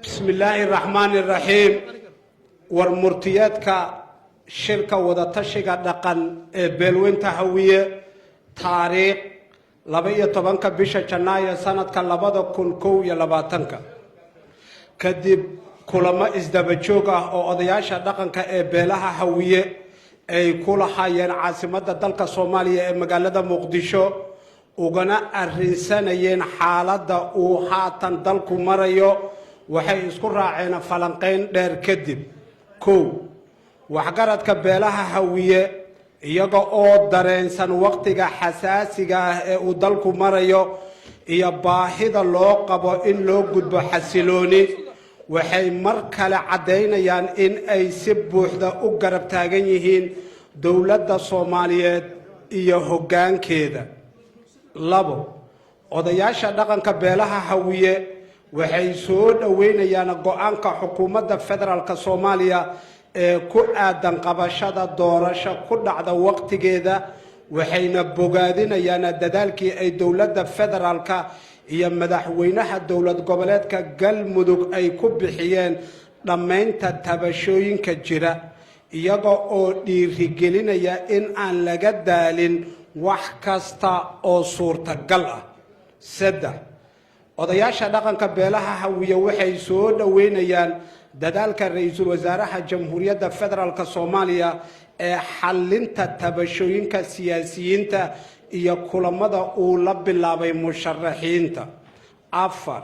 بسم الله الرحمن الرحيم والمرتياتك شركة وضطشقة دقن بلوين تهوية تاريخ لبيا طبانك بيشا جناية سنة كاللبادة كن كوية لباتنك كدب كلما ازدبجوغا او اضياشا دقنك بيلاها هوية اي كلها ين عاصمة دلك صوماليا مقالة مقدشو وغنا الرنسانيين حالة او حاتن دلكو مريو waxay isku raaceen falanqeyn dheer kadib waxgaradka beelaha hawiye iyaga oo dareensan waqtiga xasaasiga ah ee uu dalku marayo iyo baahida loo qabo in loo gudbo xasilooni waxay mar kale cadeynayaan in ay si buuxda u garab taagan yihiin dawladda Soomaaliyeed iyo hoggaankeeda labo odayaasha dhaqanka beelaha hawiye waxay soo dhaweynayaan go'aanka xukuumadda federaalka Soomaaliya ee ku aadan qabashada doorasho ku dhacda waqtigeeda waxayna bogaadinayaan dadaalkii ay dawladda federaalka iyo madaxweynaha dawlad goboleedka Galmudug ay ku bixiyeen dhameynta tabashooyinka jira iyaga oo dhiirigelinaya in aan laga daalin wax kasta oo suurtagal ah saddex odayaasha dhaqanka beelaha hawiye waxay soo dhaweynayaan dadaalka ra'iisul wasaaraha jamhuuriyadda federaalka Soomaaliya ee xallinta tabashooyinka siyaasiyiinta iyo kulamada uu la bilaabay musharaxiinta afar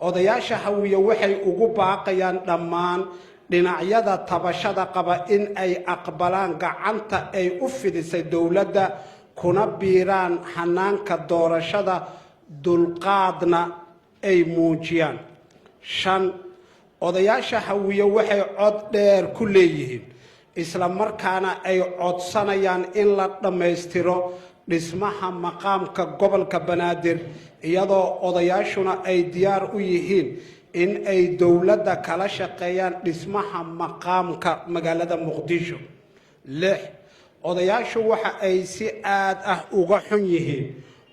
odayaasha hawiye waxay ugu baaqayaan dhammaan dhinacyada tabashada qaba in ay aqbalaan gacanta ay u fidisay dawladda kuna biiraan hanaanka doorashada dulqaadna ay muujiyaan shan odayaasha hawiye waxay cod dheer ku leeyihiin isla markaana ay codsanayaan in la dhameystiro dhismaha maqaamka gobolka Banaadir iyadoo odayaashuna ay diyaar u yihiin in ay dawladda kala shaqeeyaan dhismaha maqaamka magaalada Muqdisho lix odayaashu waxa ay si aad ah uga xun yihiin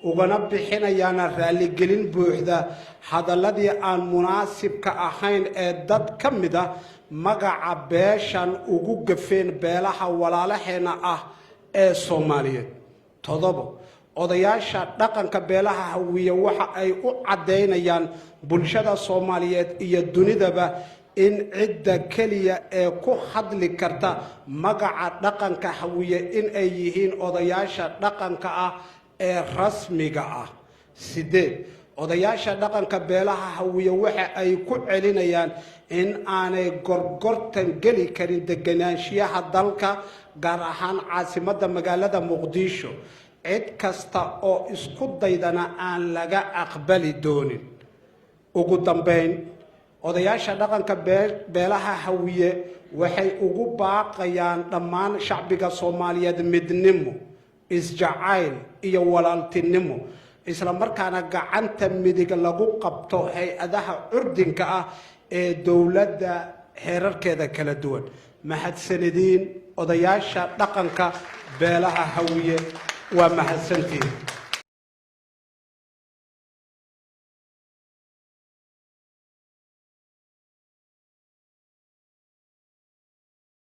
ugana bixinayaan raaligelin buuxda hadaladii aan munaasibka ahayn ee dad ka mid ah magaca beeshan ugu gafeen beelaha walaalaheena ah ee Soomaaliyeed todobo odayaasha dhaqanka beelaha hawiye waxa ay u cadeynayaan bulshada Soomaaliyeed iyo dunidaba in cidda kaliya ee ku hadli karta magaca dhaqanka hawiye in ay yihiin odayaasha dhaqanka ah ee rasmiga ah sideed odayaasha dhaqanka beelaha hawiye waxa ay ku celinayaan in aanay gorgortan gali karin deganaanshiyaha dalka gaar ahaan caasimadda magaalada Muqdisho cid kasta oo isku daydana aan laga aqbali doonin ugu dambeyn odayaasha dhaqanka beelaha hawiye waxay ugu baaqayaan dhammaan shacbiga Soomaaliyeed midnimo isjacayl iyo walaaltinimo isla markaana gacanta midig lagu qabto hay'adaha urdinka ah ee dawladda heerarkeeda kala duwan mahadsanidin odayaasha dhaqanka beelaha hawiye waa mahadsantiin